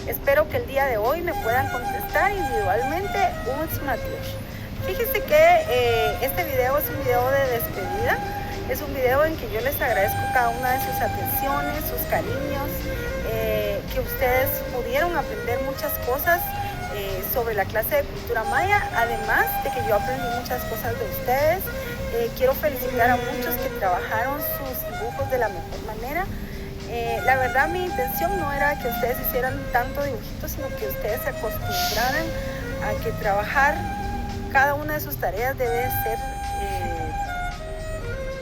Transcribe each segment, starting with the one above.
Espero que el día de hoy me puedan contestar individualmente. Fíjense que este video es un video de despedida. Es un video en que yo les agradezco cada una de sus atenciones, sus cariños, que ustedes pudieron aprender muchas cosas sobre la clase de cultura maya, además de que yo aprendí muchas cosas de ustedes. Quiero felicitar a muchos que trabajaron sus dibujos de la mejor manera. La verdad, mi intención no era que ustedes hicieran tanto dibujitos, sino que ustedes se acostumbraran a que trabajar cada una de sus tareas debe ser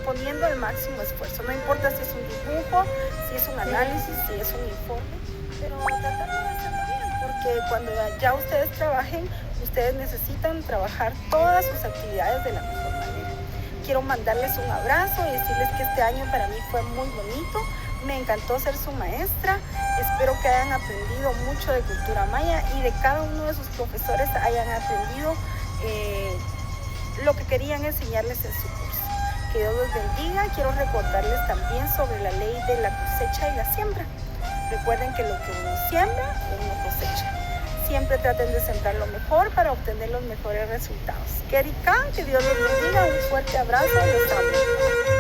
poniendo el máximo esfuerzo. No importa si es un dibujo, si es un análisis, si es un informe, pero tratar de hacerlo bien, porque cuando ya ustedes trabajen, ustedes necesitan trabajar todas sus actividades de la mejor manera. Quiero mandarles un abrazo y decirles que este año para mí fue muy bonito. Me encantó ser su maestra. Espero que hayan aprendido mucho de cultura maya y de cada uno de sus profesores hayan aprendido lo que querían enseñarles en su curso. Que Dios los bendiga. Quiero recordarles también sobre la ley de la cosecha y la siembra. Recuerden que lo que uno siembra, uno cosecha. Siempre traten de sembrar lo mejor para obtener los mejores resultados. Que Dios los bendiga. Un fuerte abrazo. Los amo.